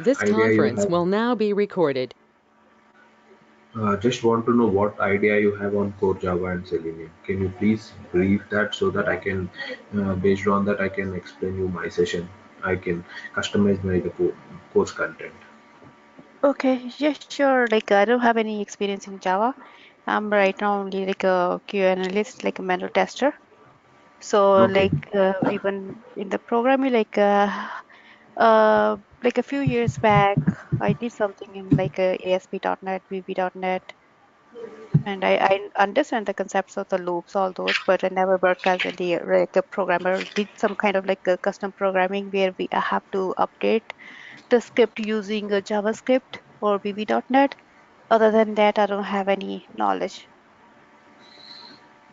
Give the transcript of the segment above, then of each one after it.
This idea you conference have. will now be recorded. Just want to know what idea you have on core Java and Selenium. Can you please brief that so that I can, based on that, I can explain you my session. I can customize my course content. Okay, yeah, sure. Like I don't have any experience in Java. I'm right now only like a QA analyst, like a manual tester. So Okay. like even in the programming, like a few years back, I did something in like ASP.NET, VB.NET, and I understand the concepts of the loops, all those, but I never worked as like a programmer. Did some kind of like a custom programming where we have to update the script using a JavaScript or VB.NET. Other than that, I don't have any knowledge.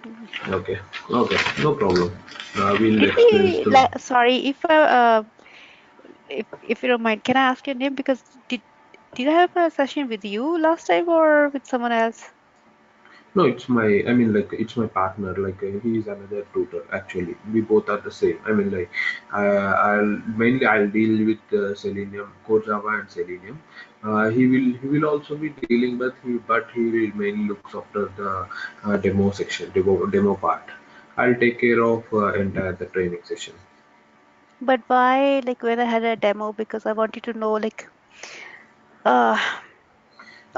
Mhm. Okay. Okay. No problem. We'll Did explain we, to. sorry, if you don't mind, can I ask your name? Because did I have a session with you last time or with someone else? No, it's my. I mean, like it's my partner. Like he is another tutor. Actually, we both are the same. I mean, like I'll deal with Selenium, Core Java, and Selenium. He will also be dealing, but he will mainly looks after the demo section, demo part. I'll take care of entire the training session. But why, like when I had a demo, because I wanted to know, like, uh,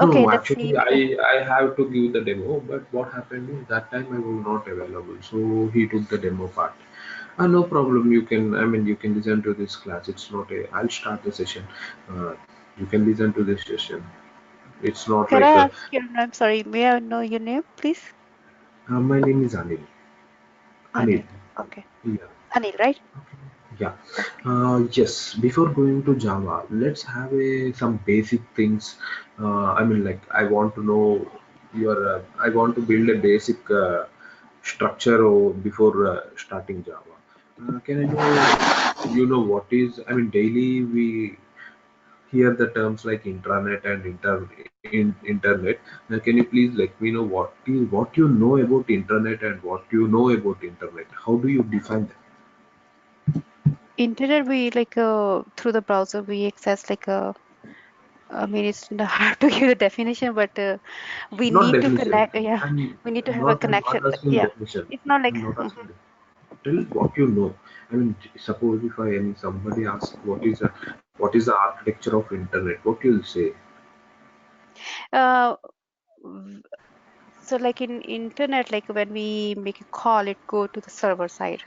No, okay, no, let's see. actually, I have to give the demo, but what happened is that time I was not available, so he took the demo part. No problem. You can, I mean, you can listen to this class. It's not a. I'll start the session. Uh, you can listen to this session. It's not Can like I a. ask your name? Sorry, may I know your name, please? My name is Anil. Anil. Anil. Okay, Yeah. Anil, right? Yeah. Okay. Yes. Before going to Java, let's have some basic things. I mean, like I want to know your. I want to build a basic structure before starting Java. Can I know? You know what is? I mean, daily we hear the terms like intranet and internet. Now, can you please let me know what you know about internet and what you know about internet? How do you define that? Internet, we like through the browser we access like I mean, it's not hard to give the definition, but we Not need to definition. connect. Yeah, we need to have a I'm not connection. asking Yeah, definition. it's not like. I'm not Mhm. asking definition. Tell what you know. I mean, suppose if somebody asks what is the architecture of internet, what you'll say? Uh, v- so like in internet, like when we make a call, it go to the server side,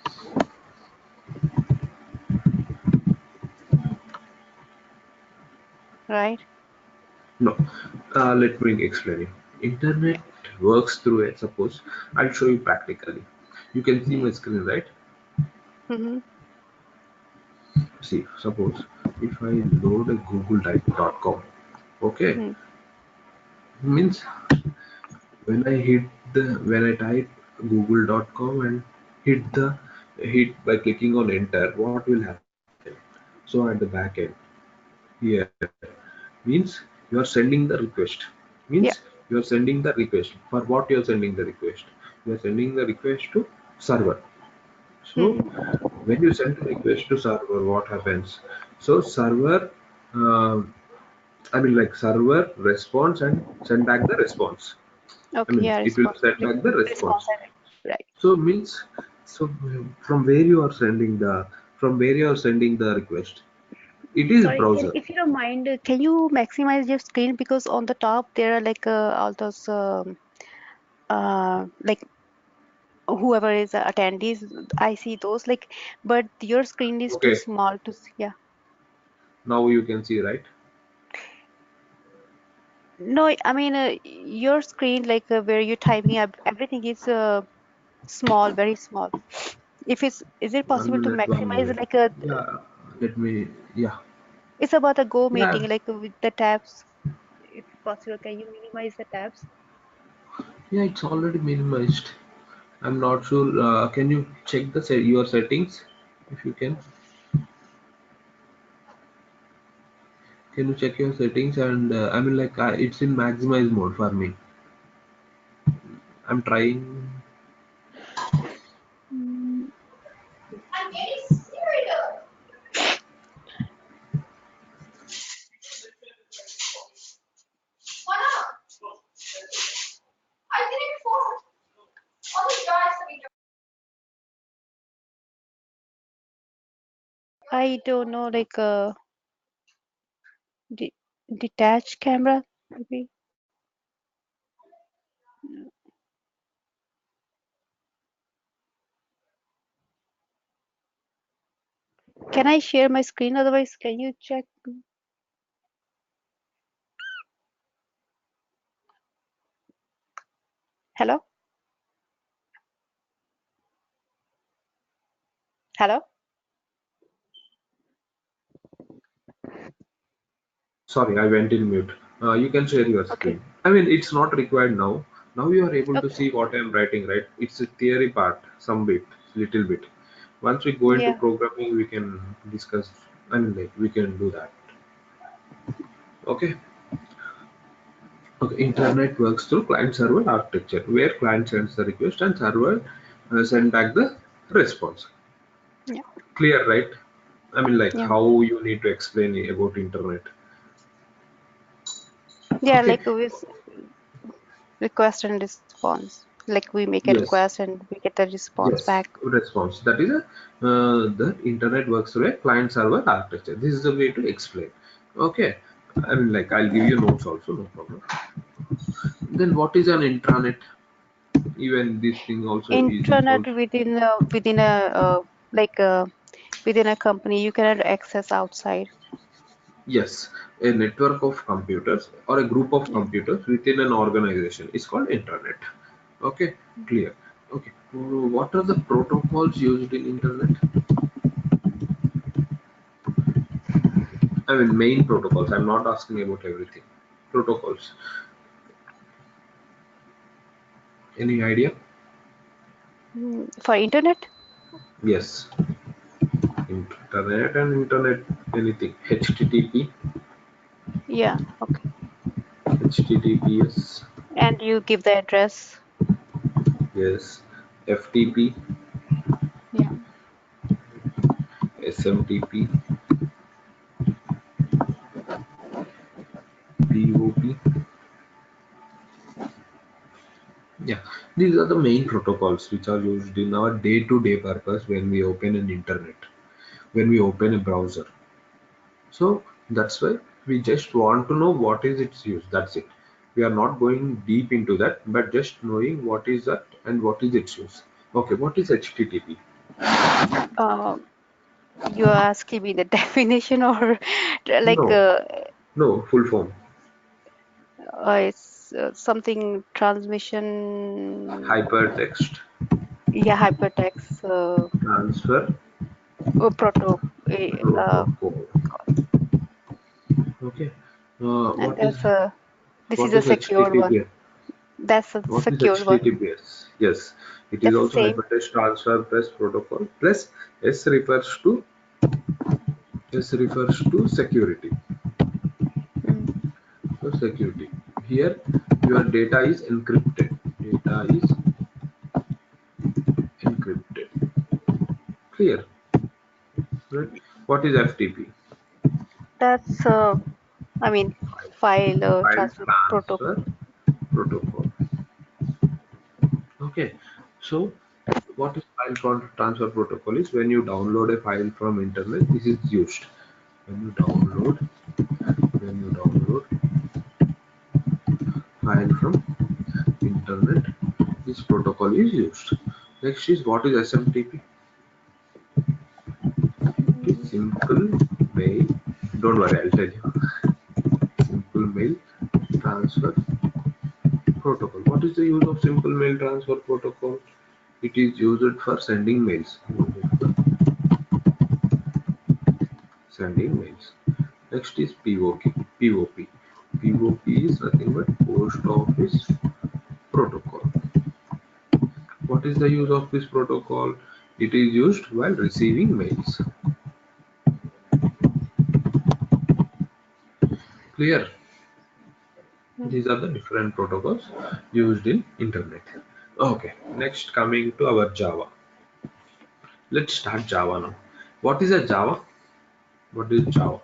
right? No. Let me explain it. Internet works through it. Suppose I'll show you practically. You can see my screen, right? Mm-hmm. See, suppose if I load a google.com, okay, Mm-hmm. means when I type google.com and hit by clicking on enter, what will happen? So at the back end here means you are sending the request. Means Yeah. you are sending the request. For what you are sending the request? You are sending the request to server. So Mm-hmm. when you send the request to server, what happens? So server, uh, I mean like server response and send back the response. I Okay. mean Yeah. it will Response. send Like back the response. response. Right. So means so from where you are sending the from where you are sending the request. It is Sorry, browser. if you don't mind, can you maximize your screen because on the top there are like all those like whoever is attendees, I see those like, but your screen is too Okay, small to see. Yeah. now you can see, right? No, I mean your screen like where you're typing up everything is small, very small. If it's, is it possible to One maximize minute. like a? Yeah, let me. Yeah, It's about a Go yeah, meeting like with the tabs. If possible, can you minimize the tabs? yeah. It's already minimized. I'm not sure. Can you check your settings if you can? Can you check your settings and I mean like it's in maximize mode for me. I'm trying. Mm, I don't know, like a de detached camera, maybe. Can I share my screen? Otherwise, can you check? Hello? Hello? Sorry, I went in mute. You can share your Okay. screen. I mean, it's not required now. Now you are able to Okay. see what I'm writing, right? It's a theory part, some bit, little bit. Once we go into Yeah. programming, we can discuss. I mean, like we can do that. Okay. Okay. Internet works through client-server architecture, where client sends the request and server send back the response. Yeah. Clear, right? I mean, like Yeah. how you need to explain about internet. Yeah. Okay. Like with request and response. Like we make a Yes. request and we get a response Yes, back. response. That is the internet works through a client-server architecture. This is the way to explain. Okay, I mean, like I'll give you notes also, no problem. Then what is an intranet? Even this thing also is Intranet also like within a company, you cannot access outside. yes, a network of computers or a group of Yeah. computers within an organization is called intranet. Okay, clear. Okay, what are the protocols used in internet? I mean, main protocols. I'm not asking about everything. Protocols. Any idea? For internet? Yes, internet and internet anything. HTTP, Yeah. Okay. HTTPS, And you give the address. yes, FTP, Yeah. SMTP, POP. Yeah, these are the main protocols which are used in our day-to-day purpose when we open an internet, when we open a browser. So that's why we just want to know what is its use. That's it. We are not going deep into that, but just knowing what is that and what is its use. Okay, what is HTTP? Um, you're asking me the definition or like No, no, full form. it's something transmission. Hypertext Yeah, hypertext transfer proto. protocol. Okay. And What is this is what a is secured one. HTTPS? That's a What is secured one. HTTPS? Yes, it is That's the also same. hypertext transfer plus protocol plus S refers to security. Mm. So security. Here your data is encrypted. Data is encrypted. Clear. Right? What is FTP? That's I mean file File transfer protocol. transfer protocol. Okay. So what is file transfer protocol is when you download a file from internet, this is used. When you download, when you download file from internet, this protocol is used. Next is what is SMTP? It is Mm. simple mail. Don't worry, I'll tell you. Simple mail transfer protocol. What is the use of simple mail transfer protocol? It is used for sending mails. Sending mails. Next is POP. POP. POP is nothing but post office protocol. What is the use of this protocol? It is used while receiving mails. Clear? Mm. These are the different protocols used in internet. Okay, next coming to our Java. Let's start Java now. What is a Java? What is Java?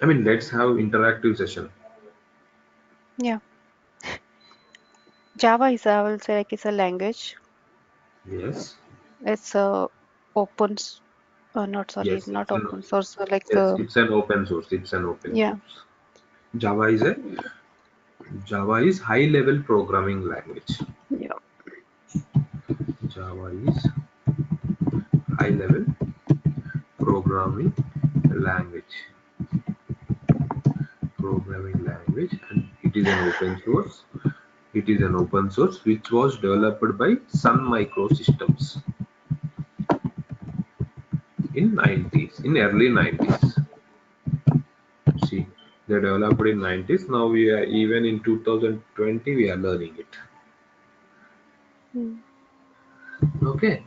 I mean, let's have interactive session. Yeah. Java is, I will say, like it's a language. Yes. It's open, not sorry, Yes. not open source, like Yes. It's an open source. It's an open yeah, source. Java is a Java is high level programming language. yeah. Java is high level programming language. Programming language, and it is an open source. It is an open source which was developed by Sun Microsystems in 90s, in early 90s. See, they developed in 90s. Now we are even in 2020 we are learning it. Mm. Okay,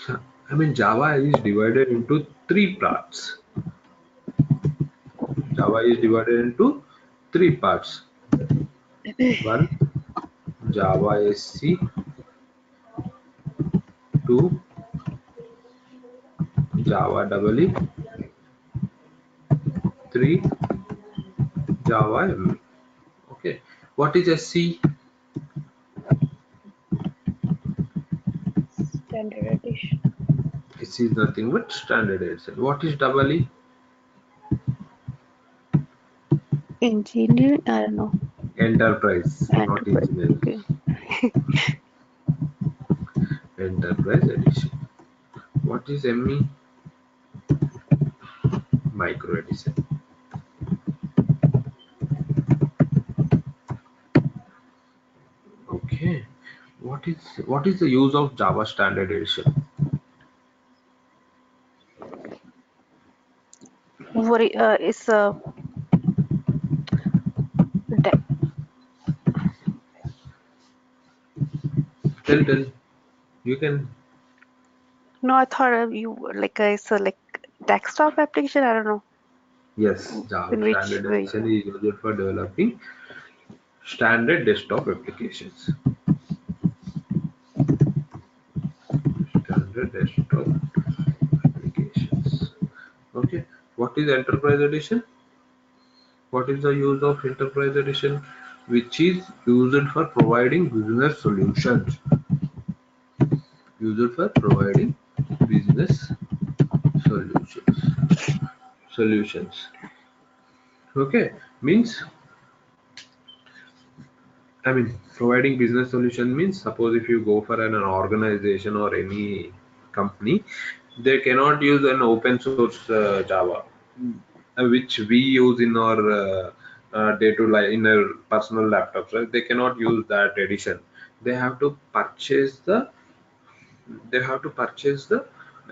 so, I mean Java is divided into three parts. Java is divided into three parts. One, Java SC. Two, Java EE. Three, Java ME. Okay, what is SC? Standard edition. SC is nothing but standard edition. What is EE? Engineering, I don't know. Enterprise, not Enterprise. engineering. Okay. Enterprise edition. What is ME? Micro edition. Okay. What is the use of Java standard edition? Worry, it's de- Tell. You can. no, I thought you like it's a like desktop application. I don't know Yes, Java in which standard way. edition is used for developing standard desktop applications. Standard desktop applications. Okay. What is enterprise edition? What is the use of enterprise edition? Which is used for providing business solutions. Used for providing business solutions. Solutions. Okay. Means, I mean, providing business solution means, suppose if you go for an organization or any company, they cannot use an open source Java, which we use in our day to life in our personal laptops. Right? They cannot use that edition. They have to purchase the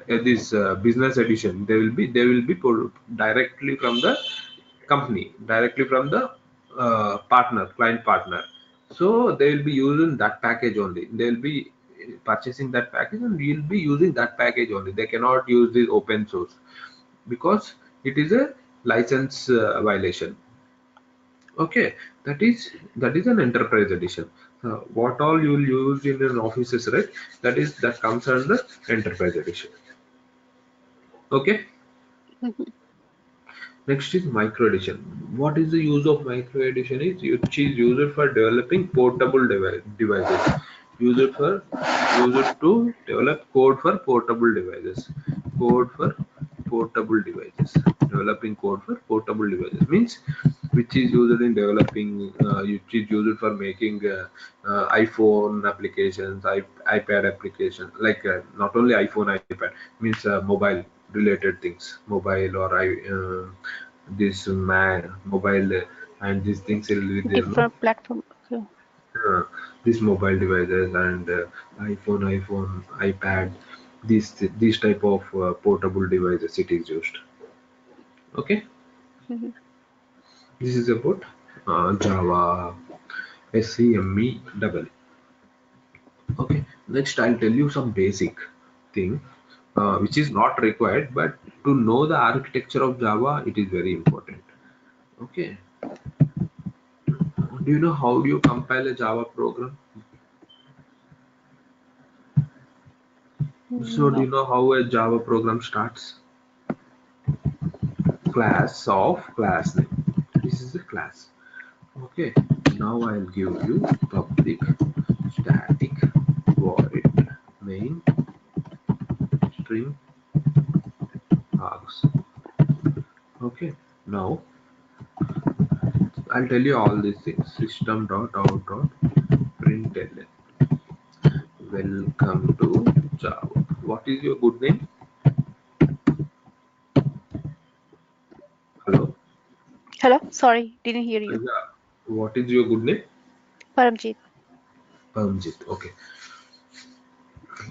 this business edition. They will be pulled directly from the company, directly from the client partner. So they will be using that package only. They'll be purchasing that package and we'll be using that package only. They cannot use this open source because it is a license violation. Okay, that is an enterprise edition. What all you will use in an offices, right? That comes under enterprise edition. Okay. Mhm. Next is micro edition. What is the use of micro edition? Is which is used for developing portable devices. Used for used to develop code for portable devices. Code for portable devices. Developing code for portable devices means which is used in developing, which is used for making iPhone applications, iPad applications, like not only iPhone, iPad means mobile related things, mobile or this mobile and these things will be there, no? Different platform. Okay. uh, these mobile devices and iPhone, iPad, these type of portable devices it is used. Okay, Mhm. this is about Java SCME double. Okay, next I'll tell you some basic thing which is not required, but to know the architecture of Java, it is very important. Okay, do you know how do you compile a Java program? So, do No. you know how a Java program starts? Class of class name. This is a class. Okay, now I'll give you public static void. main string args. Okay, now I'll tell you all these things. System dot out dot println. Welcome to Java. What is your good name? Hello. Hello? Sorry, didn't hear you. Yeah. What is your good name? Paramjit. Paramjit. Okay.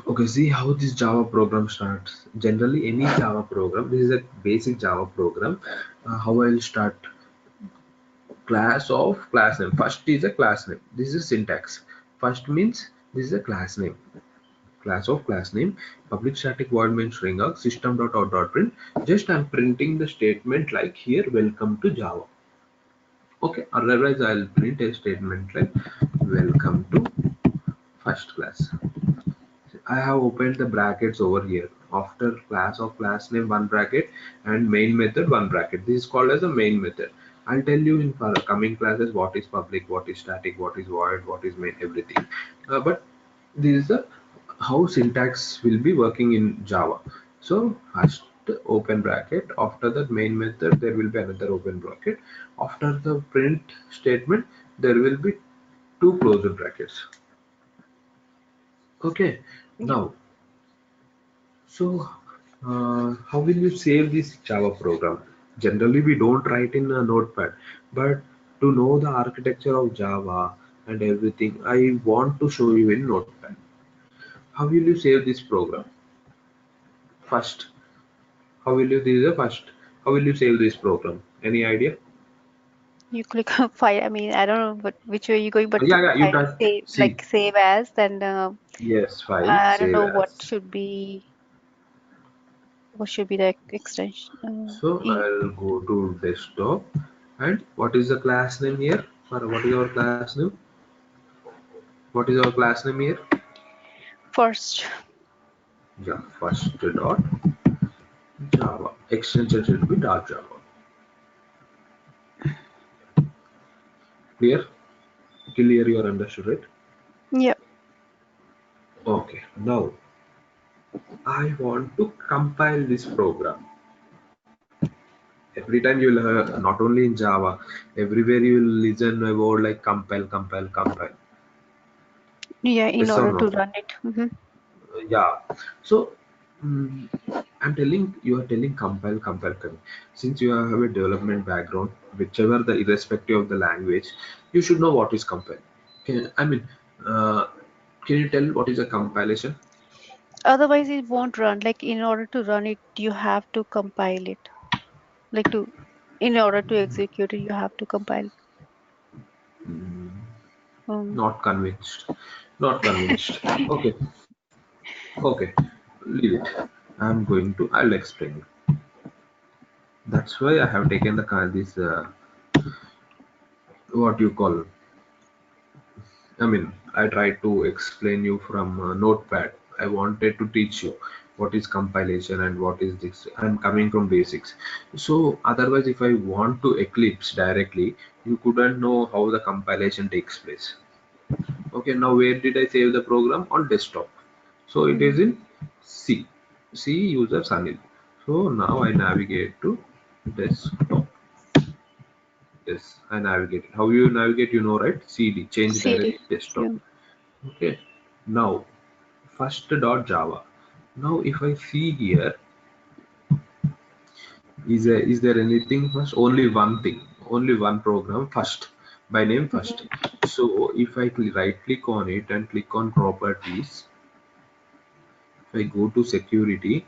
Okay. See how this Java program starts. Generally, any Java program. This is a basic Java program. How I'll start class of class name. First is a class name. This is syntax. First means this is a class name. Class of class name. Public static void main string out system dot out dot print. Just I'm printing the statement like here. Welcome to Java. Okay. Otherwise, I'll print a statement like welcome to first class. I have opened the brackets over here. After class of class name one bracket and main method one bracket. This is called as a main method. I'll tell you in coming classes what is public, what is static, what is void, what is main, everything. But this is the how syntax will be working in Java. So first open bracket. After that main method there will be another open bracket. After the print statement there will be two closed brackets. Okay. Yeah. Now so, how will you save this Java program? Generally, we don't write in a notepad, but to know the architecture of Java and everything, I want to show you in notepad. How will you save this program? First, how will you, this is the first, how will you save this program? Any idea? You click on file. I mean, I don't know which way you're going, but Yeah, yeah, you file touch, save, see, like save as, then yes, file, I don't save know what as. should be the extension. So, I'll go to desktop and what is the class name here? Or what is our class name? What is our class name here? First. Yeah, first dot Java. Extension should be dot Java. Clear? Clear, you are understood, right? Yeah. Okay. Now I want to compile this program. Every time you will not only in Java, everywhere you will listen a word like compile, compile, compile. Yeah, in Yes or order to no? run it. Yeah. So mm, I'm telling you are telling compile, compile, compile. Since you have a development background, whichever the irrespective of the language, you should know what is compile. I mean, uh, can you tell what is a compilation? Otherwise, it won't run. Like, in order to run it, you have to compile it. Like, in order to execute it, you have to compile. Um, Not convinced. Not convinced. Okay. Okay. Leave it. I'm going to. I'll explain you. That's why I have taken the this what you call. I mean, I tried to explain you from Notepad. I wanted to teach you what is compilation and what is this. I'm coming from basics. So otherwise, if I want to Eclipse directly, you couldn't know how the compilation takes place. Okay, now where did I save the program? On desktop. So it is mhm. in C. C user Sunil. So now I navigate to desktop. Yes, I navigate. How you navigate, you know, right? CD, change CD. directory, desktop. Yeah. Okay. Now first dot Java. Now if I see here, is there anything first? Only one thing, only one program first by name first. Mhm. So if I right click on it and click on properties, if I go to security,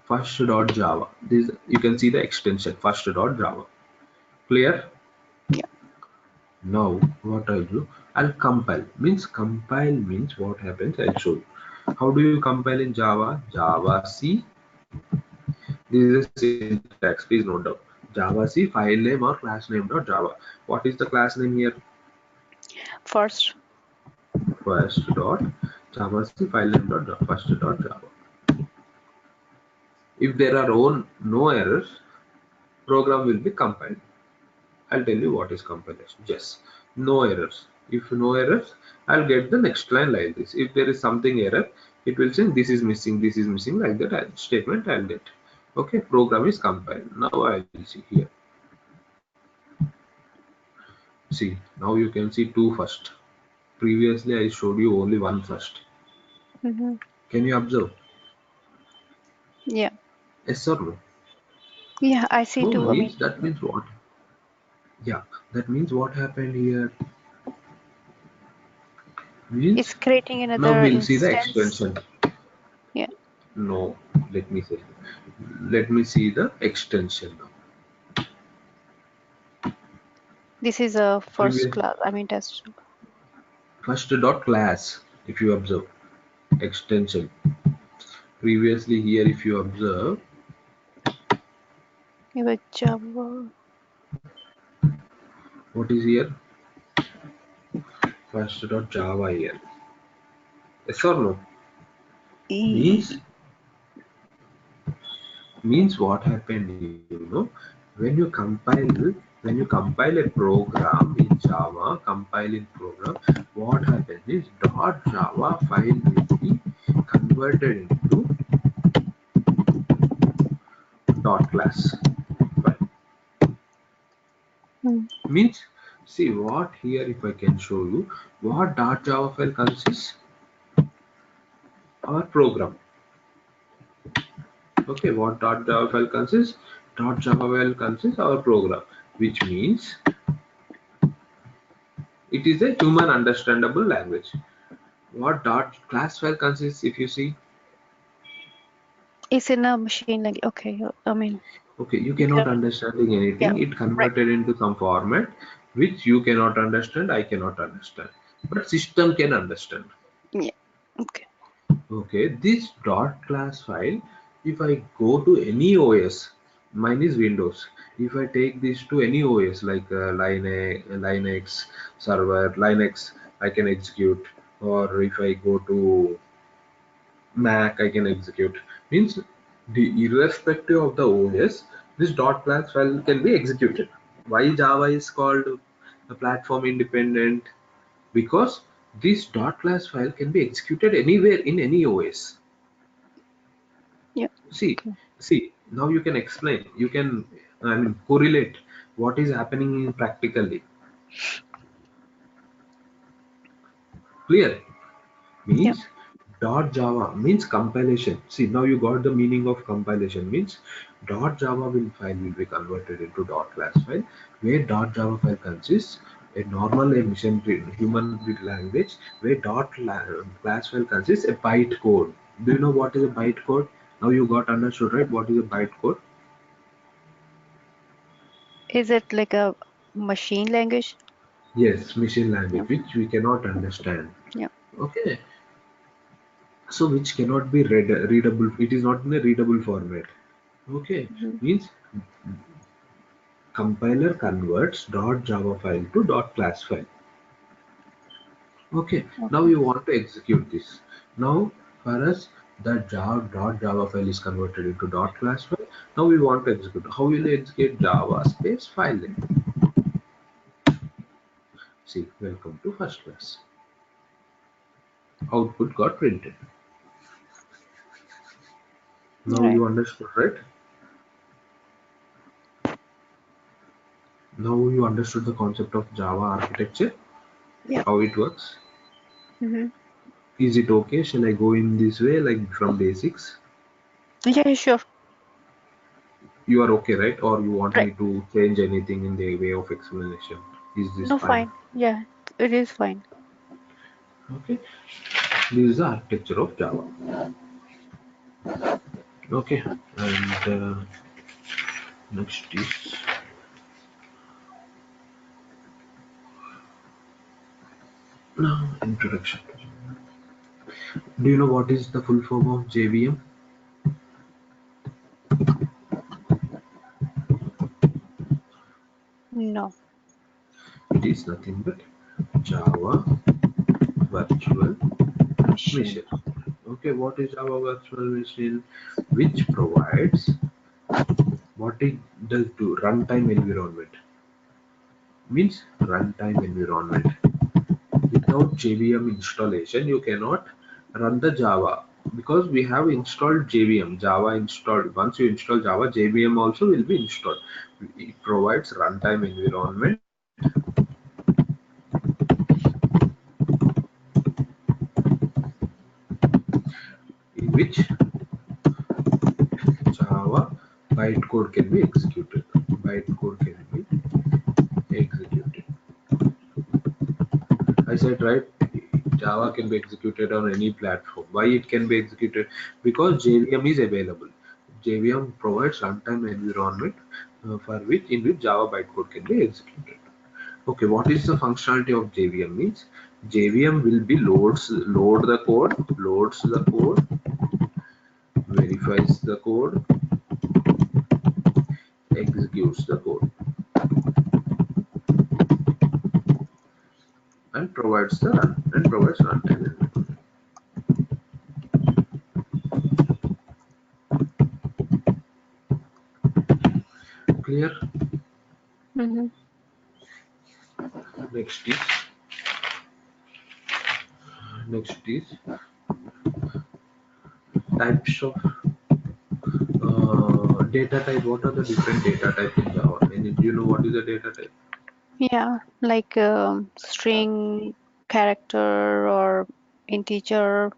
first.java. This you can see the extension first.java. Clear? Yeah. Now what I'll do, I'll compile. Means what happens, I'll show you. How do you compile in Java? Java C. This is a syntax, please note down. Java C file name or class name dot Java. What is the class name here? First. First dot Java C file name dot first dot Java. If there are no errors, program will be compiled. I'll tell you what is compilation. Yes, no errors. If no errors, I'll get the next line like this. If there is something error, it will say this is missing, this is missing, like that statement I'll get. Okay, program is compiled. Now I'll see here. See, now you can see two first. Previously I showed you only one first. Mm-hmm. Can you observe? Yeah. Yes or no? Yeah, I see So too. I mean, means that means what? Yeah, that means what happened here it's means creating now another we'll see the instance. extension. Yeah. No, let me say. Let me see the extension now. This is a first Previous class, I mean, test. first dot class. If you observe extension. Previously here, if you observe, With Java. what is here? First dot Java here. Yes or no? Means E- means what happened, when you compile a program in Java, compiling program, what happens is dot Java file will be converted into dot class file. mm, Means, see what here, if I can show you what dot Java file consists, our program. Okay, what dot Java file consists? Dot Java file consists our program, which means it is a human understandable language. What dot class file consists, if you see, it's in a machine like, okay, I mean, okay, you you cannot can, understanding yeah, anything. It right. converted into some format which you cannot understand, I cannot understand, but system can understand. Yeah. Okay. Okay, this dot class file, if I go to any OS, mine is Windows. If I take this to any OS like Linux server, Linux, I can execute. Or if I go to Mac, I can execute. Means irrespective of the OS, this dot class file can be executed. Why Java is called a platform independent? Because this dot class file can be executed anywhere in any OS. Yeah. See, Okay. see, now you can explain, you can, I mean, correlate what is happening in practically. Clear? Yeah. Means dot Java means compilation. See, now you got the meaning of compilation. Means dot Java will be converted into dot class file, where dot Java file consists a normal a mission human read language, where class file consists a byte code. Do you know what is a byte code? Now you got understood, right? What is a byte code? Is it like a machine language? Yes, machine language, Yeah. which we cannot understand. Yeah. Okay, so which cannot be readable. It is not in a readable format. Okay, Mhm. means compiler converts .java file to .class file. Okay, now Okay. you want to execute this. Now for us, that .java file is converted into .class file. Now we want to execute. How will you execute Java space file name? See, welcome to first class. Output got printed. Now Right. you understood, right? Now you understood the concept of Java architecture, Yeah. how it works. Mm-hmm. Is it okay? Shall I go in this way, like from basics? Yeah, sure. You are okay, right? Or you want Right. me to change anything in the way of explanation? Is this No, fine? fine. Yeah, it is fine. Okay. This is the architecture of Java. Okay. And next is now introduction. Do you know what is the full form of JVM? No. It is nothing but Java Virtual Machine. Machine. Okay, what is Java Virtual Machine? Which provides what it does do runtime environment. Means runtime environment. without JVM installation, you cannot run the Java, because we have installed JVM, Java installed. Once you install Java, JVM also will be installed. It provides runtime environment in which Java bytecode can be executed. Bytecode can be executed. I said right, Java can be executed on any platform. Why it can be executed? Because JVM is available. JVM provides runtime environment for which in which Java bytecode can be executed. Okay, what is the functionality of JVM means? JVM will be loads the code, verifies the code, executes the code, and provides runtime environment. Clear? Mm-hmm. Next is next is types of data type. What are the different data type in Java? And do you know what is a data type? Yeah, like string, character, or integer,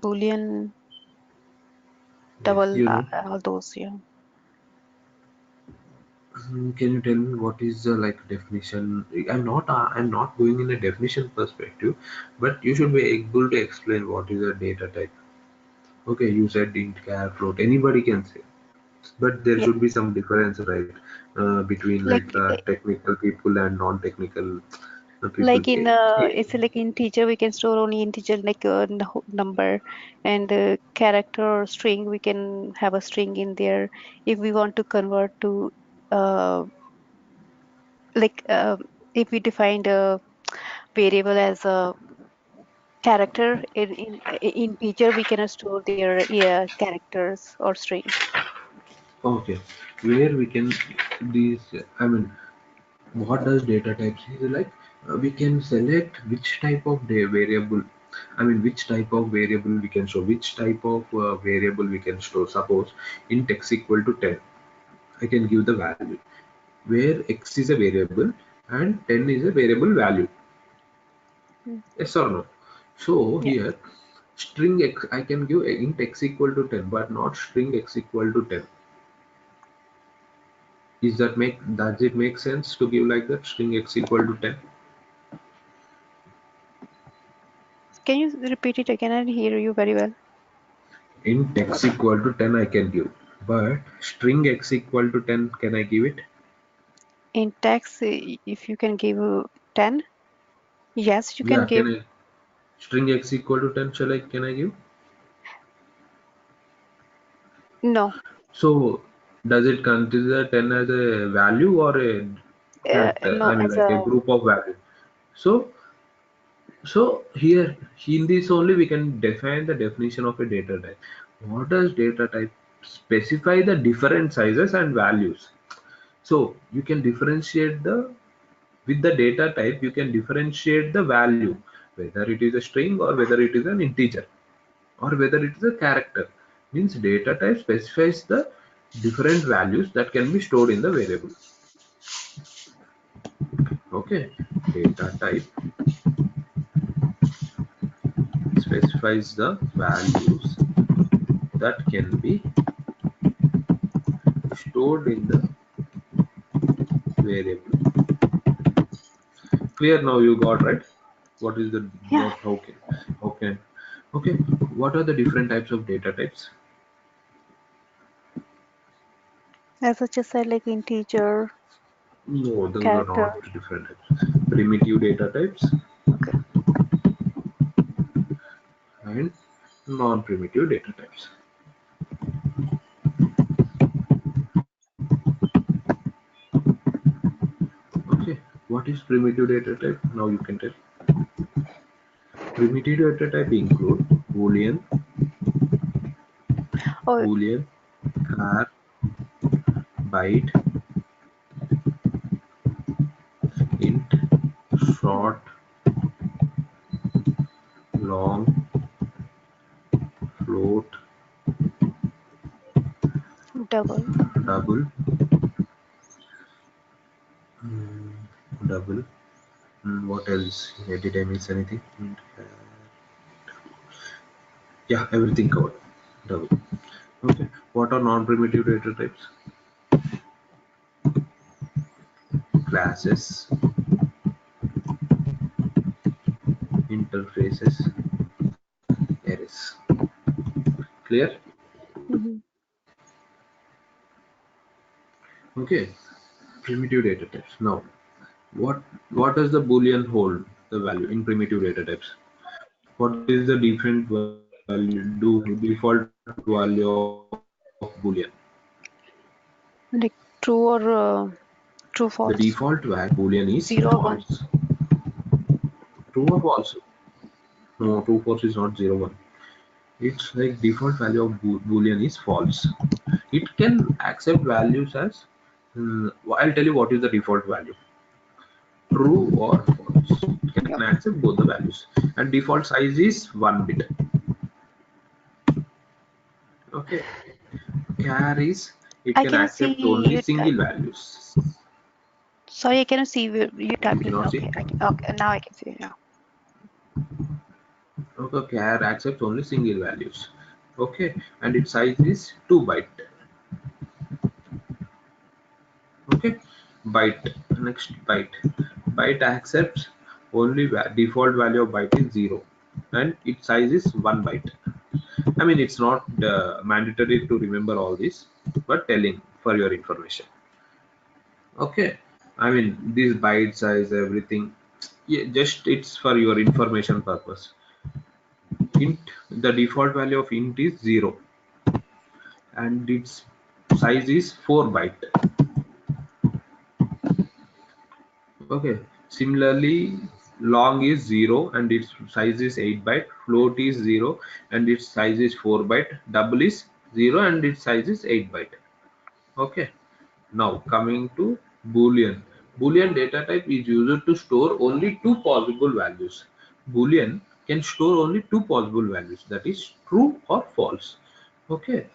boolean, Yes, double, you know. all those. Yeah. Can you tell me what is the like definition? I'm not going in a definition perspective, but you should be able to explain what is a data type. Okay, you said int, char, float. Anybody can say, but there Yeah. should be some difference, right, between like Like technical people and non-technical people. like in it's like in integer we can store only integer like a number, and character or string we can have a string in there. If we want to convert to uh like if we defined a variable as a character in integer, we can store their, yeah, characters or string. Okay, where we can these. I mean, what does data types is like? We can select which type of variable. I mean, which type of variable we can show, which type of variable we can store. Suppose int x equal to 10, I can give the value where x is a variable and 10 is a variable value. Mm. Yes or no? So Yeah. here string x, I can give int x equal to 10, but not string x equal to 10. Does it make sense to give like that, string x equal to 10? Can you repeat it again? I didn't hear you very well. Int x equal to 10 I can give, but string x equal to 10, can I give it? In text, if you can give 10, yes, you can Yeah, give. can I? String x equal to 10, shall I, can I give? No, So does it consider 10 as a value or a different, no, I mean as like a a, group of value? So so here in this only we can define the definition of a data type. What does data type? Specify the different sizes and values. So you can differentiate the, with the data type you can differentiate the value, whether it is a string or whether it is an integer or whether it is a character. Means data type specifies the different values that can be stored in the variable. Okay, data type specifies the values that can be stored in the variable. Clear now, you got right? What is the, yeah, what, how can, okay, okay, what are the different types of data types? as I just said, like integer, No, those are character. not different types. Primitive data types Okay. and non-primitive data types. Okay, what is primitive data type? Now you can tell. Primitive data type include boolean, Oh, boolean, char, byte, int, short, long, float, Double. double, mm, double. What else? Did I miss anything? Yeah, everything covered. Double. Okay. What are non-primitive data types? Classes, interfaces, arrays. Clear? Mm-hmm. Okay. Primitive data types. Now, what what does the boolean hold the value in primitive data types? What is the different value default value of boolean? Like true or true The false? default value boolean is 0 or 1. false. True or false? No, Mm. true false is not 0 1. It's like default value of boolean is false. It can accept values as I'll tell you what is the default value, true or false. It can Yep. accept both the values, and default size is 1 bit. Okay, char is it I can cannot accept see only you single type. values. Sorry, I cannot see you You typing. cannot see. Okay, I can. Okay, now I can see. Yeah. Okay, char accepts only single values. Okay, and its size is 2 byte. Okay, byte. Next byte. Byte accepts only default value of byte is 0, and its size is 1 byte. I mean, it's not mandatory to remember all this, but telling for your information. Okay, I mean, this byte size, everything, yeah, just it's for your information purpose. Int, the default value of int is 0, and its size is 4 byte. Okay, similarly, long is 0 and its size is 8 byte, float is 0 and its size is 4 byte, double is 0 and its size is 8 byte. Okay, now coming to boolean. Boolean data type is used to store only two possible values. Boolean can store only two possible values, that is true or false. Okay,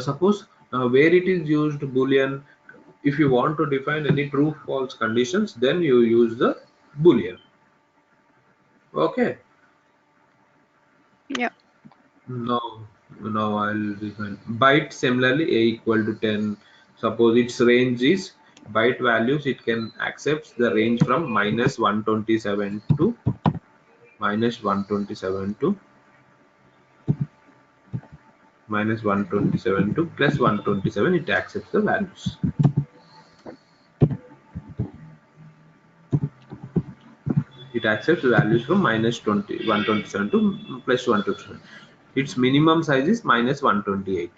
suppose where it is used boolean, if you want to define any true false conditions, then you use the boolean. Okay, Yeah. now I'll define byte. Similarly, a equal to 10. Suppose its range is byte values, it can accept the range from -127 to -127 to -127 to +127. It accepts the values. It accepts values from -127 to +127. Its minimum size is -128.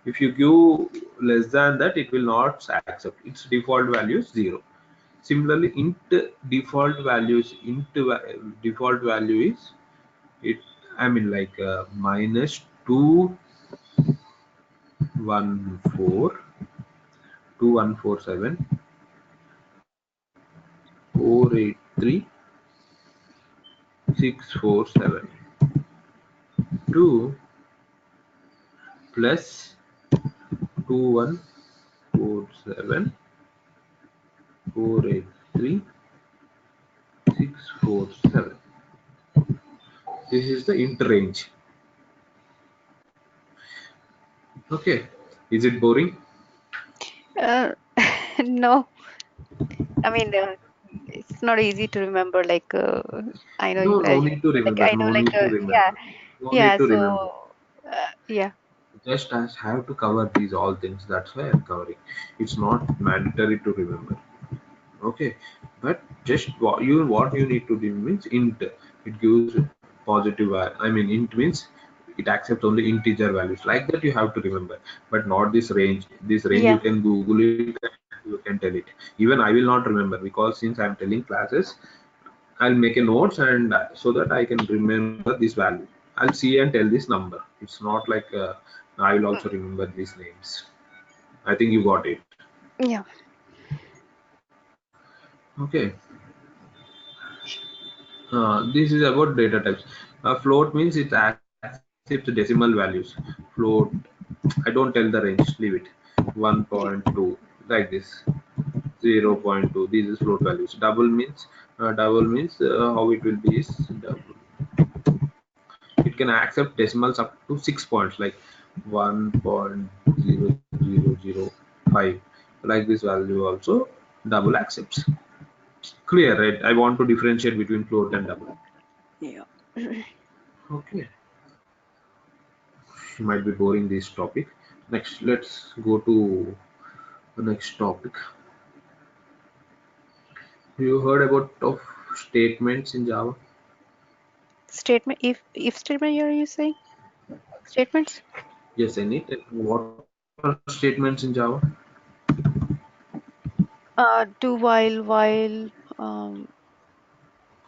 If you give less than that, it will not accept. Its default value is 0. Similarly, default value is it. I mean, like -214, 2147, 483, 647, 2 plus 2147, 483, 647. This is the int range. Okay, is it boring? Uh, no, I mean, it's not easy to remember. Like, I know No, you, no need to like, remember. I know, No like, need to yeah, remember. No need yeah. to So, remember. yeah, Just as have to cover these all things. That's why I'm covering. It's not mandatory to remember. Okay, but just what you need to do means int. It gives positive. I mean, int means it accepts only integer values. Like that, you have to remember, but not this range. This range you yeah, can Google it. You can tell it. Even I will not remember because since I'm telling classes, I'll make a notes and so that I can remember this value. I'll see and tell this number. It's not like I will also remember these names. I think you got it. yeah. Okay. This is about data types. Float means it accepts decimal values. Float, I don't tell the range, leave it. Yeah. 1.2 like this. Zero Mm. point 0.2, these is float values. Double means how it will be is double. It can accept decimals up to 6 points like 1.0005, like this value also double accepts. Clear, right? I want to differentiate between float and double. Yeah. Okay, you might be boring this topic. Next, let's go to the next topic. You heard about of statements in Java? Statement, if statement you saying? Statements? Yes, I need. What are statements in Java? Do um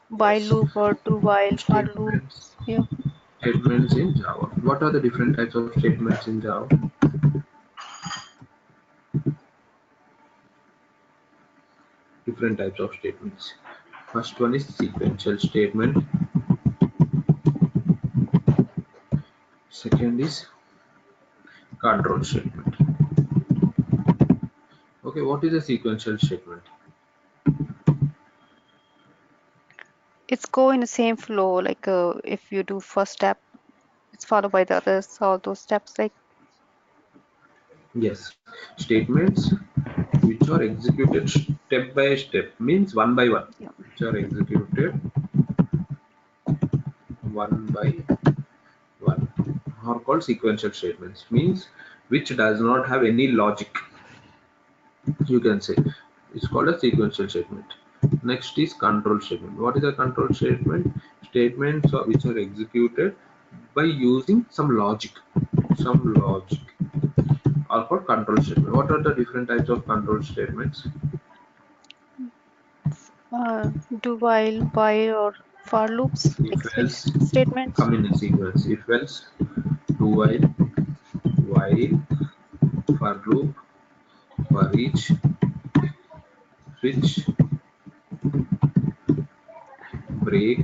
while Yes, loop or do while for statements. loops. Yeah. Statements in Java. What are the different types of statements in Java? Different types of statements. First one is sequential statement. Second is control statement. Okay, what is a sequential statement? It's go in the same flow, like if you do first step, it's followed by the others, all those steps, like Yes, statements which are executed step by step means one by one, yeah. which are executed one by one are called sequential statements, means which does not have any logic, you can say. It's called a sequential statement. Next is control statement. What is a control statement? Statements which are executed by using some logic are called control statement. What are the different types of control statements? Do while or for loops, If like switch else, statements. come in a sequence. If else, do while, for loop, for each, switch, break,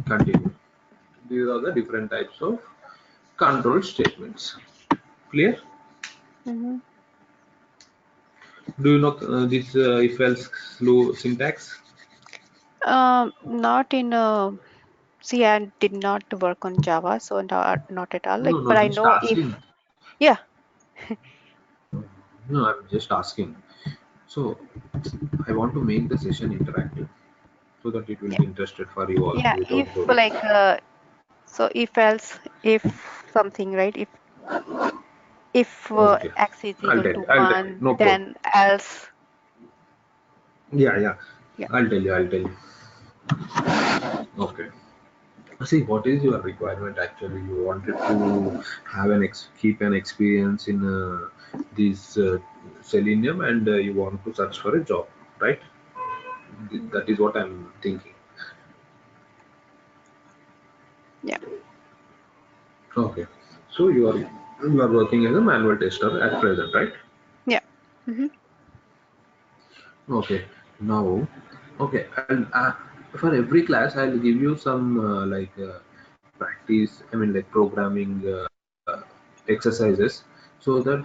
continue. These are the different types of control statements. Clear? Mm-hmm. Do you know this if else slow syntax? Not in see, I did not work on Java, so not at all. Like, No, but no, I just know if asking. yeah, No, I'm just asking. So I want to make the session interactive so that it will yeah, be interested for you also yeah. without If boring. like so, if else, if something, right? If Okay, x is I'll equal tell to you. I'll tell you. one, No problem. then else. Yeah, yeah. Yeah, I'll tell you. I'll tell you. Okay. See, what is your requirement actually? You wanted to have keep an experience in this Selenium, and you want to search for a job, right? That is what I'm thinking. yeah, Okay. So you are working as a manual tester at present, right? yeah. Mm-hmm. Okay. Now, okay, and for every class, I'll give you some practice. I mean, like programming exercises, so that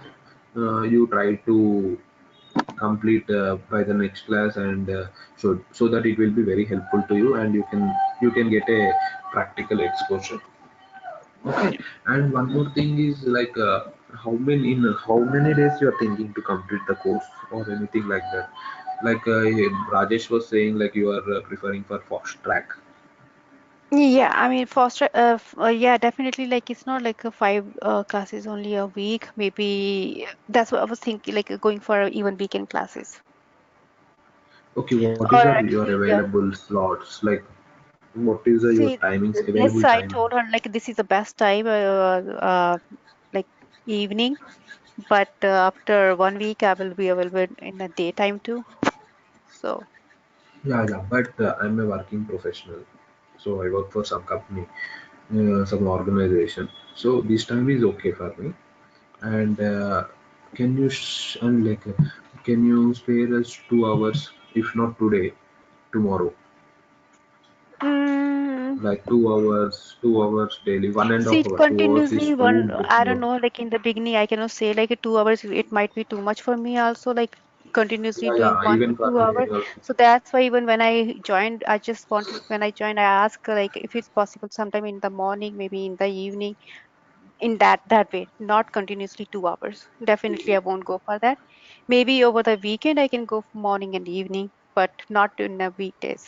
you try to complete by the next class, and so that it will be very helpful to you, and you can get a practical exposure. Okay, and one more thing is like how many days you are thinking to complete the course or anything like that. Like Rajesh was saying, like you are preferring for fast track. Yeah, I mean, foster, yeah, definitely. Like, it's not like a five classes only a week. Maybe that's what I was thinking, like going for even weekend classes, Okay, what is or your actually, yeah. available slots? Like, what is your See, timings, this available I timing? told her like this is the best time, like evening. But after 1 week, I will be available in the daytime too. So, Yeah, yeah, but I'm a working professional, so I work for some company, some organization. So this time is okay for me. And can you and like can you spare us 2 hours, if not today, tomorrow? like 2 hours daily, one and a See, half it's hour. 2 hours is continuously too one, much, I don't bro. know, like in the beginning, I cannot say like 2 hours, it might be too much for me also, like continuously Yeah, doing yeah. one to Even for two me hours. also. So that's why even when I joined, I just wanted, when I joined, I asked like if it's possible sometime in the morning, maybe in the evening, in that way, not continuously 2 hours. Definitely, I won't go for that. Maybe over the weekend, I can go for morning and evening, but not in the weekdays.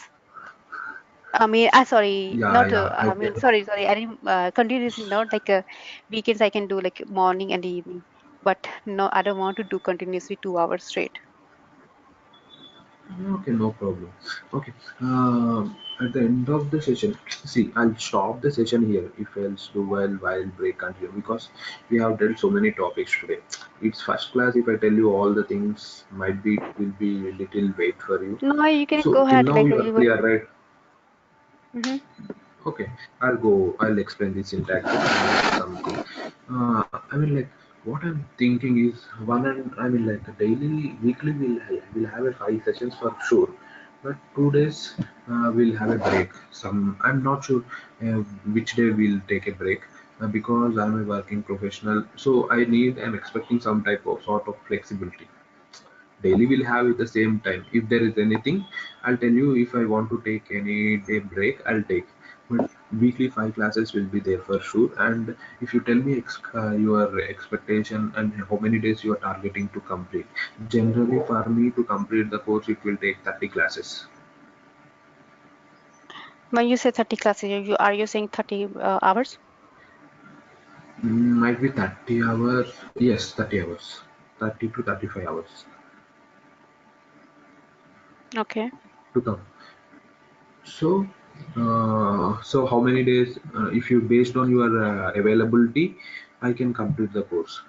I mean, sorry, Yeah, not. yeah. I I mean, can. sorry. I didn't continuously not like weekends. I can do like morning and evening, but no, I don't want to do continuously 2 hours straight. Okay, no problem. Okay. At the end of the session, see, I'll stop the session here. If else do well, while break continue because we have dealt so many topics today. It's first class. If I tell you all the things, might be it will be little wait for you. No, you can So go till ahead. now Like you are clear, even. right? Hmm. Okay, I'll go. I'll explain the syntax and something. I mean, like, what I'm thinking is one and I mean, like, daily, weekly, we'll have a 5 sessions for sure. But 2 days, we'll have a break. I'm not sure which day we'll take a break because I'm a working professional. So I'm expecting some type of sort of flexibility. Daily we'll have it the same time. If there is anything, I'll tell you. If I want to take any day break, I'll take, but weekly 5 classes will be there for sure. And if you tell me your expectation and how many days you are targeting to complete, generally for me to complete the course it will take 30 classes. When you say 30 classes, you are you saying 30 hours? Might be 30 hours. Yes, 30 hours, 30 to 35 hours Okay. to come. So, so how many days? If you based on your availability, I can complete the course.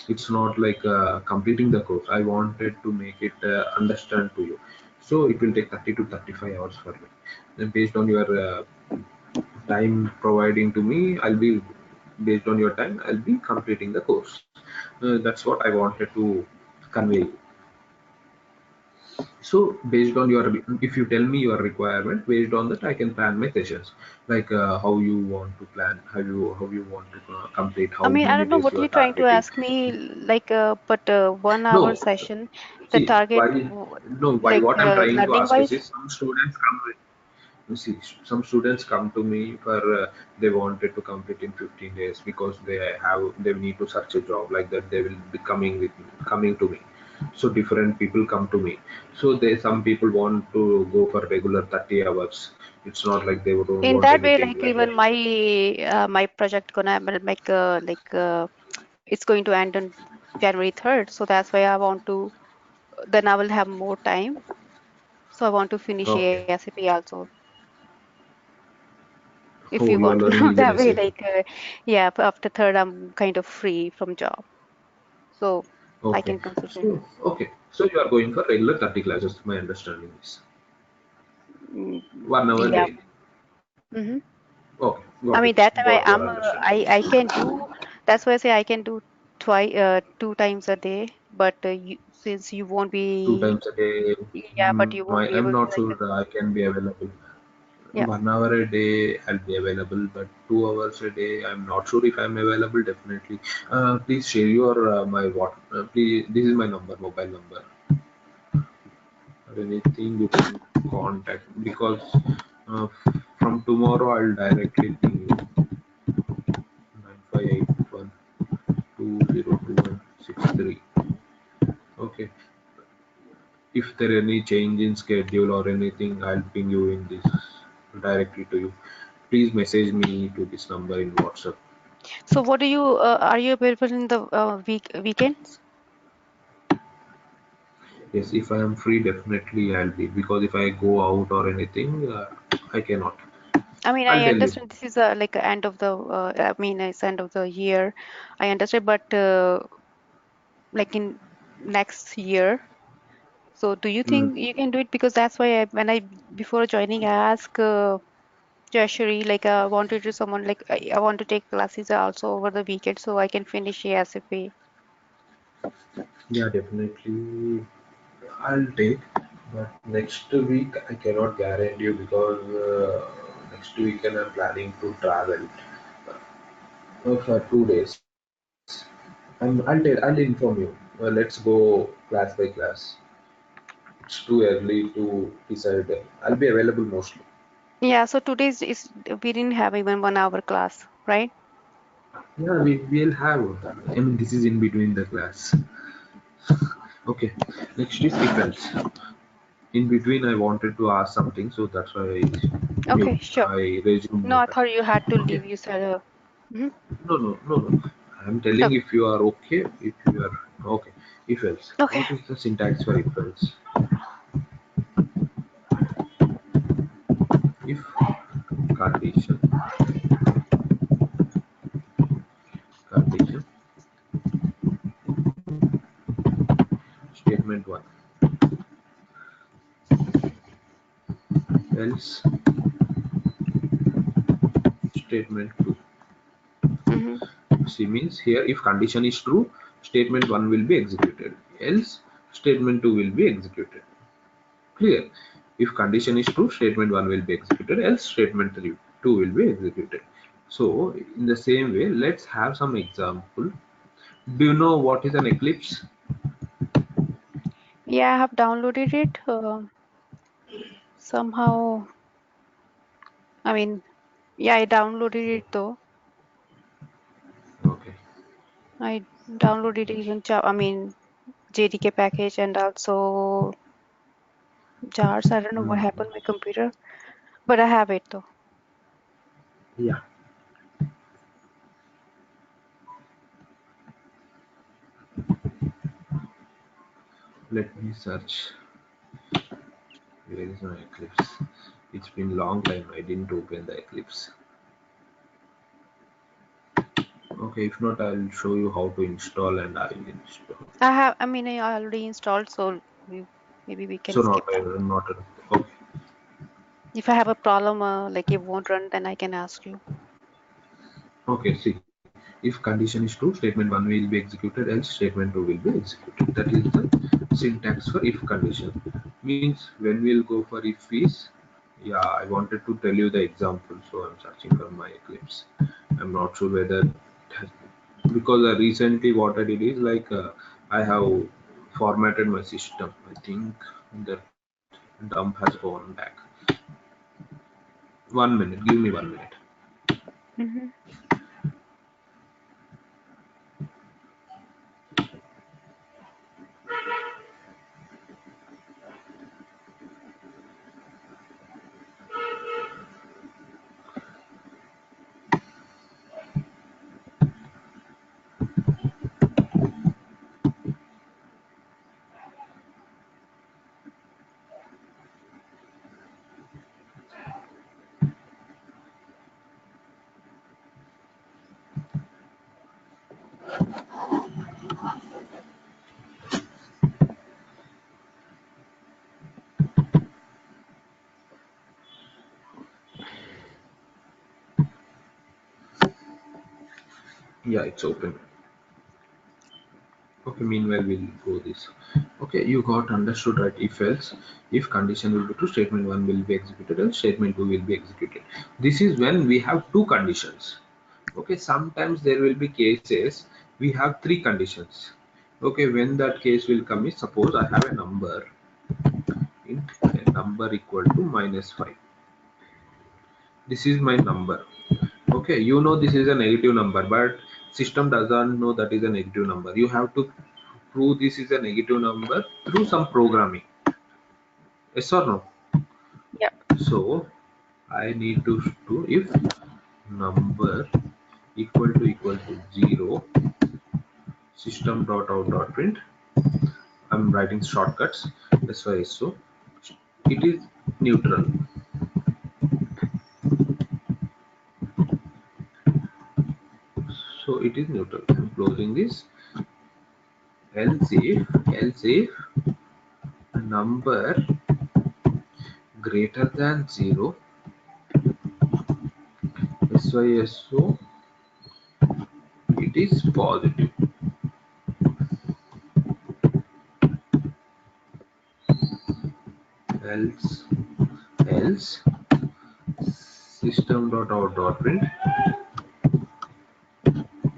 It's not like completing the course. I wanted to make it understand to you. So it will take 30 to 35 hours for me. Then based on your time providing to me, I'll be based on your time. I'll be completing the course. That's what I wanted to convey. So based on your, if you tell me your requirement, based on that I can plan my sessions. Like how you want to plan, how you want to complete, I how mean, I many don't know days what you are you're trying to targeting. ask me, like, but 1 hour No, session, the see target, why. No, why like what I'm trying to learning ask is wise. some students come with. You see, some students come to me for they wanted to complete in 15 days because they need to search a job like that. They will be coming to me. So different people come to me. So they some people want to go for regular 30 hours. It's not like they don't In want that way, anything like like even that. my project gonna make it's going to end on January 3rd, so that's why I want to. Then I will have more time, so I want to finish Okay. ASAP also. If Oh, you you are want to learning know even that way, SAP. like yeah, after third, I'm kind of free from job, so I Okay. can consider. So okay. So you are going for regular 30 classes. My understanding is Mm, 1 hour yeah. daily. Hmm. Okay, I got it. mean that time Got your I understanding. I can do. That's why I say I can do twice, 2 times a day. But since you won't Two be, times a day. yeah, but you won't be I'm able to not like, sure I can be available. yeah. 1 hour a day I'll be available, but 2 hours a day I'm not sure if I'm available. Definitely. Please share your my what. Please, this is my number, mobile number. Or anything you can contact because uh, from tomorrow I'll directly ping you. 9581202163. Okay. If there any change in schedule or anything, I'll ping you in this directly to you. Please message me to this number in WhatsApp. So what do you are you available in the weekends? Yes, if I am free, definitely I'll be because if I go out or anything, I cannot. I mean, I'll I tell you. understand this is like a end of the I mean it's end of the year. I understand, but like in next year. So do you Mm. think you can do it? Because that's why when I before joining, I asked Jashari, like I wanted to someone like I want to take classes also over the weekend so I can finish ASAP. Yeah, definitely I'll take. But next week I cannot guarantee you because next weekend I'm planning to travel for 2 days. I'll inform you. Let's go class by class. It's too early to decide. I'll be available mostly. Yeah, so today's is we didn't have even 1 hour class, right? Yeah, we'll have. I mean, this is in between the class. Okay. Next is if else. In between, I wanted to ask something, so that's why Okay, sure. I resumed No, I later. thought you had to Okay. leave. You said, mhm. No, no, no, no. I'm telling Okay, if you are okay. If you are okay. If else. okay. What is the syntax for if else? If condition condition statement one else statement two. Mm-hmm. See means here if condition is true, statement one will be executed. Else statement two will be executed. Clear? If condition is true, statement one will be executed. Else statement three, two will be executed. So in the same way, let's have some example. Do you know what is an eclipse? Yeah, I have downloaded it. Somehow, I mean, yeah, I downloaded it though. Okay. I downloaded even I mean, JDK package and also jars. I don't know what Hmm. happened to my computer, but I have it though. Yeah. Let me search. Where is my eclipse? It's been long time. I didn't open the eclipse. Okay, if not, I'll show you how to install and I will install. I mean, I already installed, so we, maybe we can So not skip that. not okay. If I have a problem, like it won't run, then I can ask you. Okay, see. If condition is true, statement one will be executed, else statement two will be executed. That is the syntax for if condition. Means when we'll go for if is, yeah, I wanted to tell you the example, so I'm searching for my Eclipse. I'm not sure whether it has, because recently what I did is like I have formatted my system. I think that dump has gone back. 1 minute, give me 1 minute. Mm-hmm. Yeah, it's open. Okay, meanwhile we'll go this. Okay, you got understood right? If else, if condition will be true, statement one will be executed and statement two will be executed. This is when we have two conditions. Okay, sometimes there will be cases we have three conditions. Okay, when that case will come is suppose I have a number int a number equal to -5. This is my number. Okay, you know this is a negative number, but system doesn't know that is a negative number. You have to prove this is a negative number through some programming. Yes or no? Yep. So I need to do if number equal to 0 system dot out dot print. I'm writing shortcuts. That's why so it is neutral. So it is neutral. I'm closing this. Else if number greater than 0 so it is positive. Else else system.out.print,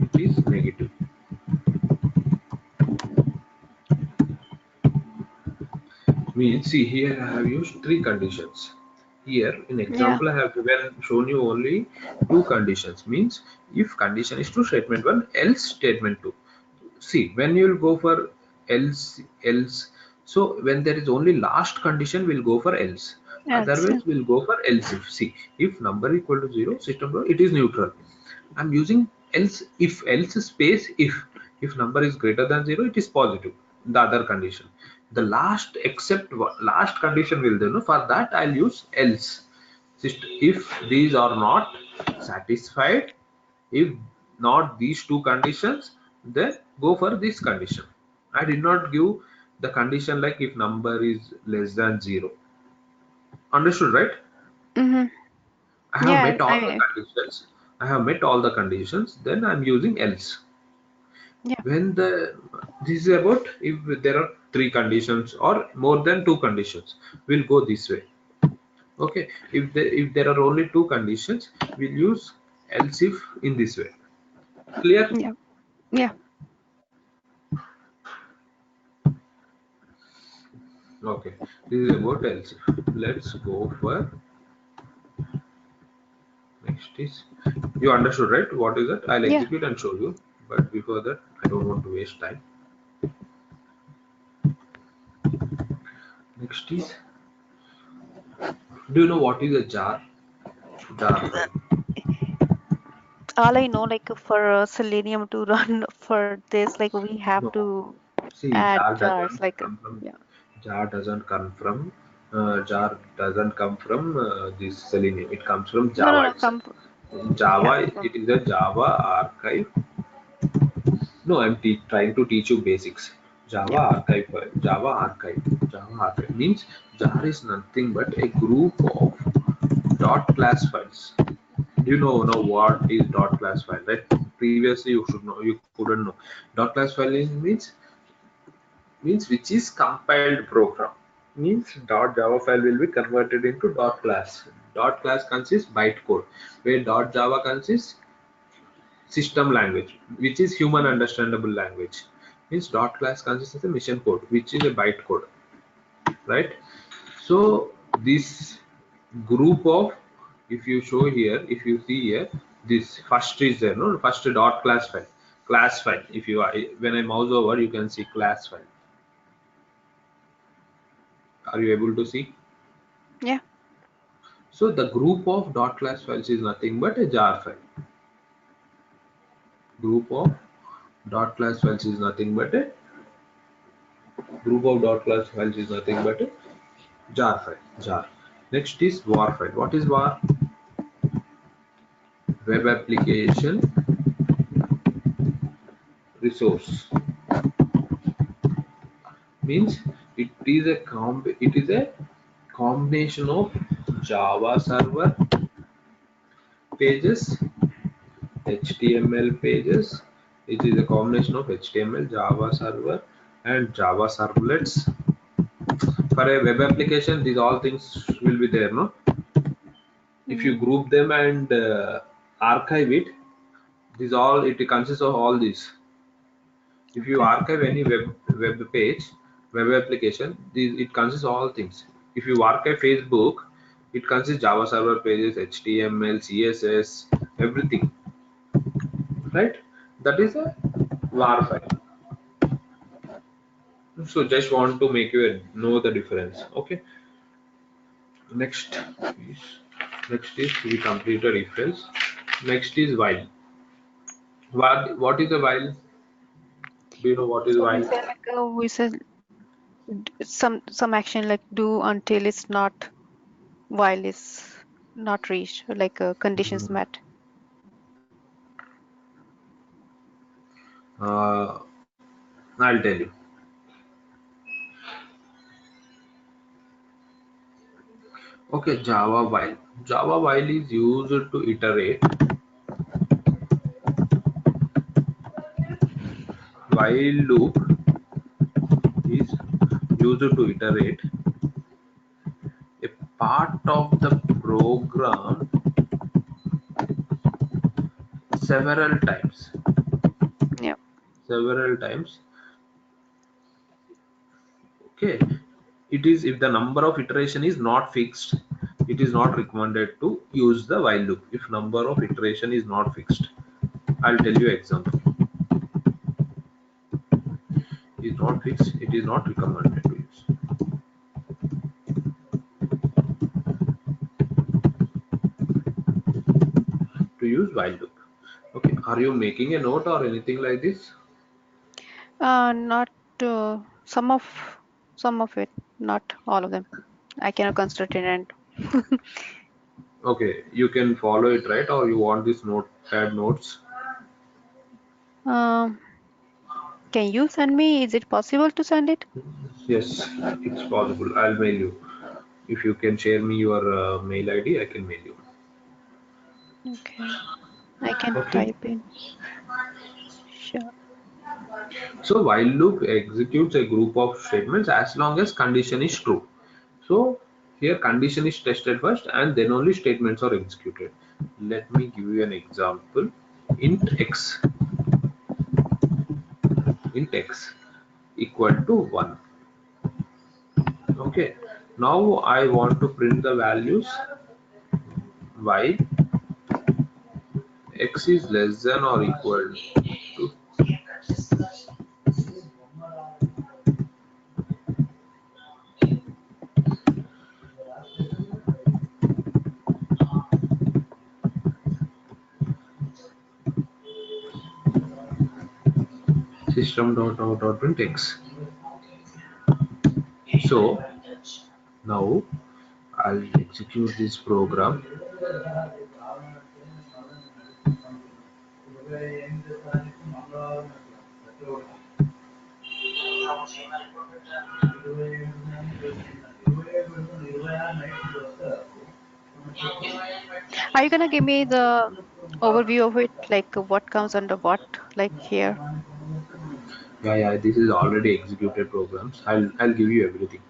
it is negative. Means, see here I have used three conditions. Here in Yeah. example I have shown you only two conditions. Means if condition is true, statement 1, else statement 2. See, when you will go for else, so when there is only last condition, we'll go for else. Else. Yeah. Otherwise, we'll go for else if. See, if number equal to 0, system it is neutral. I'm using else, if else space if number is greater than 0, it is positive. The other condition, the last except last condition will do. For that, I'll use else. If these are not satisfied, if not these two conditions, then go for this condition. I did not give the condition like if number is less than 0. Understood, right? Mm-hmm. I have Yeah. met all the conditions. I have met all the conditions. Then I'm using else. Yeah. When this is about if there are three conditions or more than two conditions, we'll go this way. Okay. If there are only two conditions, we'll use else if in this way. Clear? Yeah. Yeah. Okay, this is about else. Let's go for next is, you understood right? What is that? I'll Yeah. execute and show you. But before that, I don't want to waste time. Next is, do you know what is a jar? Jar file. All I know, like for Selenium to run for this, like we have No. to See, add jars. Like yeah. jar doesn't come from this Selenium. It comes from No, no, Java no. itself. Come. In Yeah. Java, it is a Java archive. No, I'm trying to teach you basics. Java Yeah. archive file. Java archive means jar is nothing but a group of dot class files. You know what is dot class file, right? Previously, you should know. You couldn't know. Dot class file means which is compiled program. Means dot Java file will be converted into dot class. Dot class consists bytecode, where dot Java consists system language, which is human understandable language. Means dot class consists of a mission code, which is a bytecode, right? So this group of, if you show here, if you see here, this first is there, no, first dot class file. If you are, when I mouse over, you can see class file. Are you able to see? Yeah. So the group of dot class files is nothing but a jar file. Group of dot class files is nothing but a group of dot class files is nothing but a jar file. Jar. Next is var file. What is var? Web application resource. Means it is a combination of Java server pages, HTML pages. It is a combination of HTML, Java server, and Java servlets. For a web application, these all things will be there, no? If you Mm-hmm. group them and archive it, this all it consists of all these. If you Okay. archive any web page, web application, it consists of all things. If you archive Facebook, it consists Java server pages, HTML, CSS, everything, right? That is a var file. So just want to make you know the difference. Okay. Next is we completed if else. Next is while. What is a while? Do you know what is So we while? say like we say some action like do until it's not while it's not reached, like conditions met. Uh, I'll tell you. Okay, Java while. Java while is used to iterate. While loop is used to iterate a part of the program several times. Yeah. Several times. Okay. It is if the number of iteration is not fixed, it is not recommended to use the while loop. If number of iteration is not fixed, I'll tell you example. Is not fixed, it is not recommended to use while loop. Okay, are you making a note or anything like this? Not some of it, not all of them. I cannot consider it an end. Okay, you can follow it, right? Or you want this note, add notes? Um, can you send me? Is it possible to send it? Yes, it's possible. I'll mail you. If you can share me your mail ID, I can mail you. Okay, I can Okay. type in. Sure. So while loop executes a group of statements as long as condition is true. So here condition is tested first and then only statements are executed. Let me give you an example. Int x, int x equal to 1. Okay. Now I want to print the values while x is less than or equal to system.out.print x. So now I'll execute this program. Are you gonna give me the overview of it, like what comes under what, like here? Yeah, this is already executed programs. I'll give you everything.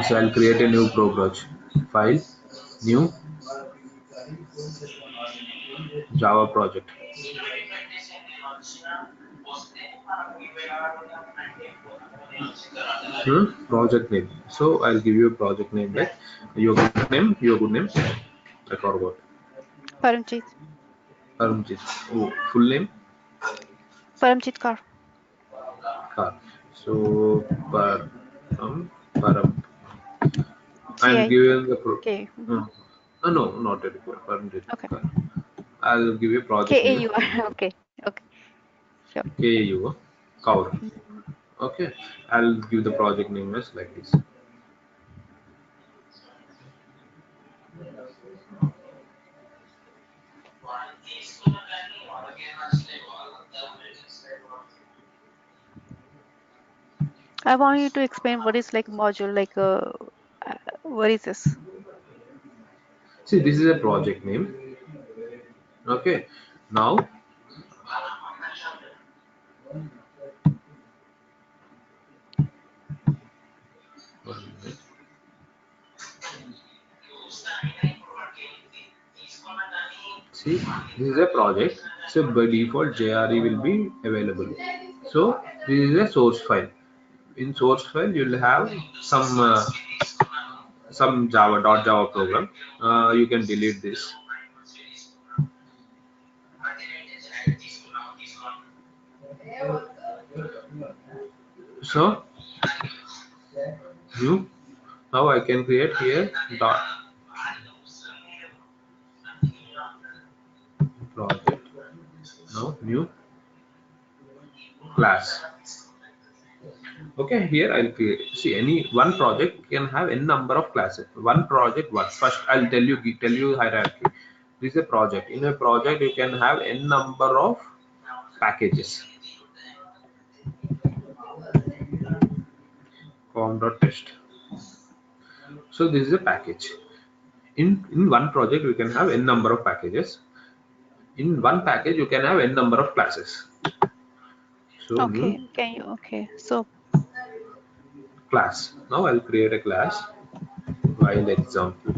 So I'll create a new project. File, new Java project. Project name. So I'll give you a project name like your good name, your good name. I forgot. Paramjit. Arunjit. Oh, full name. Paramjit Kaur. Kar. So Param. I'm giving the CIK. no, not a required. Arunjit Okay. Kar. I'll give you a project name. KAUR. Okay. Okay. Sure. KAU Kaur. Mhm. Okay. I'll give the project name as like this. I want you to explain what is like module, like what is this? See, this is a project name. Okay. Now, one minute. See, this is a project. So by default, JRE will be available. So this is a source file. In source file, you'll have some Java program. You can delete this. So new. Now I can create here dot project. Now new class. Okay, here I'll create. See, any one project can have n number of classes. One project, what? First, I'll tell you hierarchy. This is a project. In a project, you can have n number of packages. Form.test. So this is a package. In one project, you can have n number of packages. In one package, you can have n number of classes. So new Okay. Can you? Okay. So class. Now I'll create a class while example.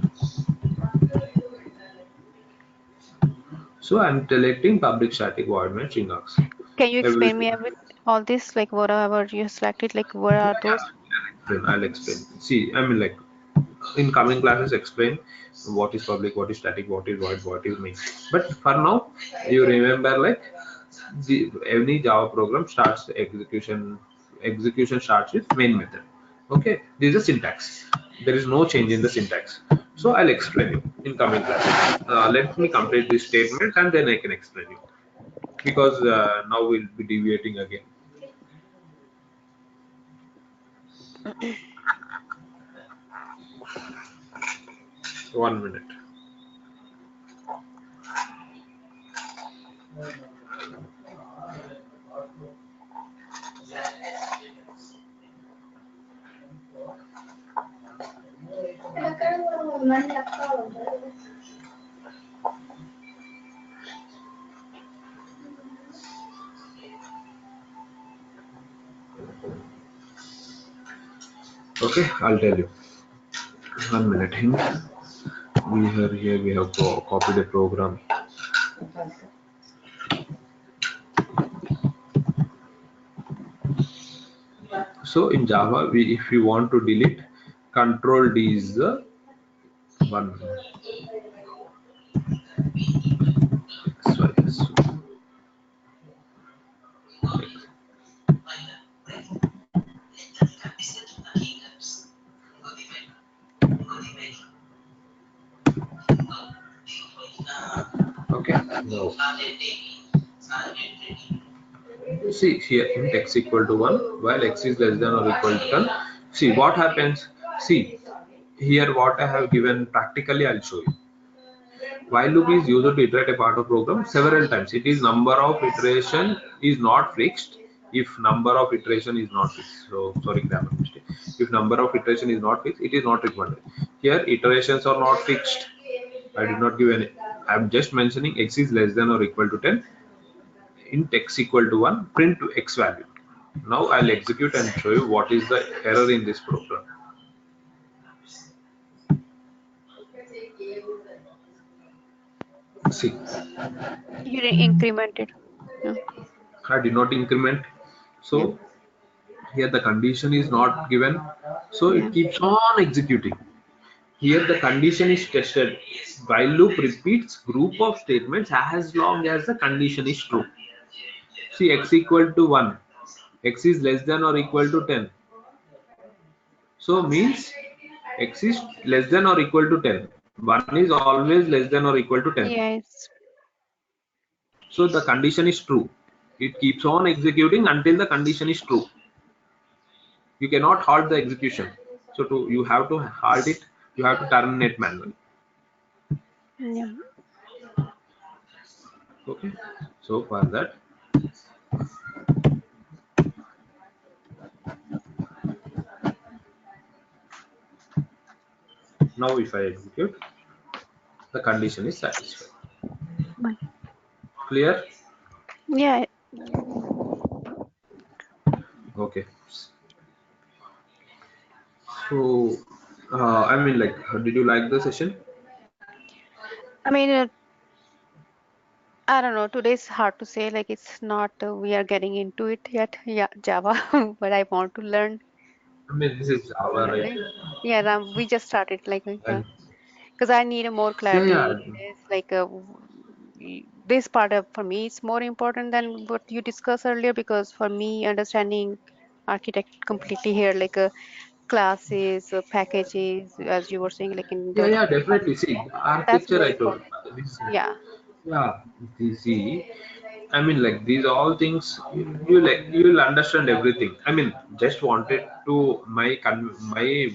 So I'm selecting public static void main string args. Can you explain Everything. me every all this, like whatever you selected, like what Yeah, are yeah. those? I'll explain. See, I mean, like in coming classes, explain what is public, what is static, what is void, what is main. But for now, you remember like any Java program starts the execution. Execution starts with main method. Okay, this is the syntax. There is no change in the syntax. So I'll explain you in coming classes. Let me complete this statement and then I can explain you because now we'll be deviating again. 1 minute. Okay, I'll tell you. 1 minute. We have copied a program. So in Java, we if you want to delete, Control D is the one. So, okay. Now see here int x equal to 1 while x is less than or equal to 10. See what happens. See here what I have given practically I'll show you. While loop is used to iterate a part of program several times. It is number of iteration is not fixed if number of iteration is not fixed. So sorry grammar mistake. If number of iteration is not fixed, it is not required. Here iterations are not fixed. I did not give any. I'm just mentioning x is less than or equal to 10. Int x equal to 1. Print to x value. Now I'll execute and show you what is the error in this program. See, You didn't increment it. Yeah. I did not increment. Yeah. So here the condition is not given, so Yeah. it keeps on executing. Here the condition is tested. While loop repeats group of statements as long as the condition is true. See x equal to 1, x is less than or equal to 10. So means x is less than or equal to 10. 1 is always less than or equal to 10. Yes. So the condition is true. It keeps on executing until the condition is true. You cannot halt the execution. So to you have to halt it, you have to terminate manually. Yeah. Okay. So for that, now if I execute, the condition is satisfied. Bye. Clear? Yeah. Okay. So I mean, like, did you like the session? I mean, I don't know. Today's hard to say. Like it's not. We are getting into it yet. Yeah, Java, but I want to learn. I mean, this is Java, right? Right? Yeah. We just started. Like yeah, And because I need a more yeah, clarity yeah, in this. Like this part of for me, it's more important than what you discussed earlier. Because for me, understanding architect completely here, like classes, packages, as you were saying, like in yeah, the yeah, definitely. See, the that's architecture more I told. important. This, Yeah. yeah, see, I mean, like these all things you like you will understand everything. I mean, just wanted to my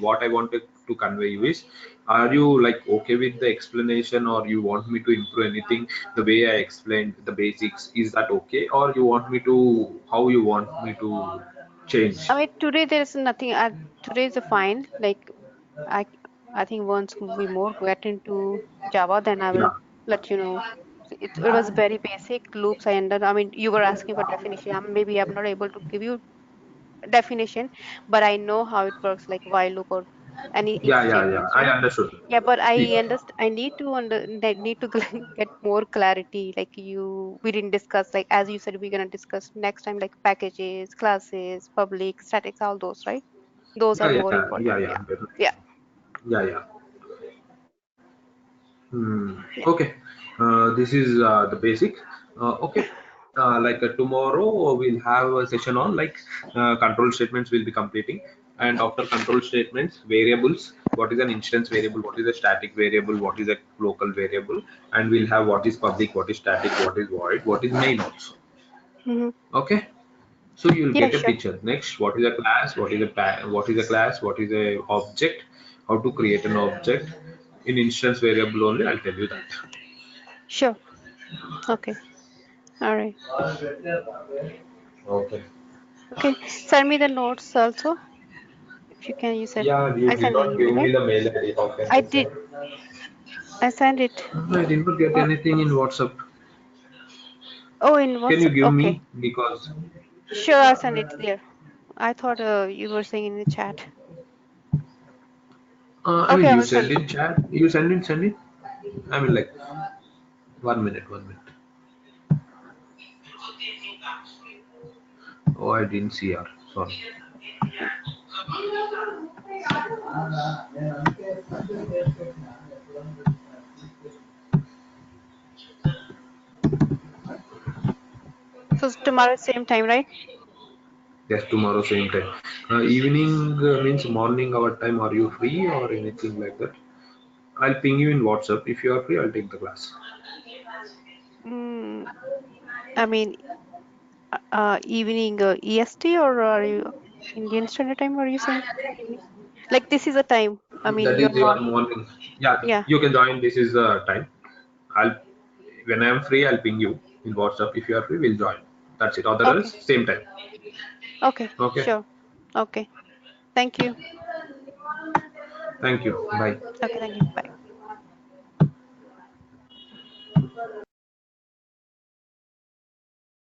what I wanted to convey you is, are you like okay with the explanation or you want me to improve anything the way I explained the basics? Is that okay, or you want me to how you want me to change? I mean, today there's nothing. Today is a fine. Like I, I think once we more get into Java, then I will Yeah, let you know. It was very basic loops. I ended. I mean, you were asking for definition. Maybe I'm not able to give you definition, but I know how it works, like while loop or Any Yeah. statements, I right? understood. Yeah, but See, I understand. I need to get more clarity. Like we didn't discuss. Like as you said, we're gonna discuss next time. Like packages, classes, public, statics, all those, right? Those are more important. yeah, Yeah, definitely. yeah, Yeah. Hmm. yeah. Okay, this is the basic. Okay, tomorrow we'll have a session on control statements will be completing, and after control statements, variables. What is an instance variable? What is a static variable? What is a local variable? And we'll have what is public, what is static, what is void, what is main also. Hmm. Okay, so you'll Yeah, get a sure. picture. Next, what is a class? What is a class? What is a object? How to create an object in instance variable only? I'll tell you that. Sure. Okay. All right. Okay. Okay. Send me the notes also if you can. You said Yeah, you I did sent an not email, give me right? the mail ID. How can I I did. send? I sent it. I did not get Oh, anything in WhatsApp. oh, in Can you WhatsApp. give Okay. me? Because Sure, I'll send it there. I thought you were saying in the chat. Okay, I you will send send. in chat. You send it. I mean, like 1 minute, 1 minute. Oh, I didn't see her. Sorry. So tomorrow same time, right? Yes, tomorrow same time. Evening means morning our time. Are you free or anything like that? I'll ping you in WhatsApp. If you are free, I'll take the class. Mm, I mean, evening EST or are you Indian Standard Time? Are you saying evening? Like this is a time. I mean, That your is your morning. morning. Yeah, Yeah. you can join. This is the time. I'll when I'm free, I'll ping you in WhatsApp. If you are free, we'll join. That's it. Otherwise, Okay. same time. Okay. Okay. Sure. Okay. Thank you. Thank you. Bye. Okay. Thank you. Bye.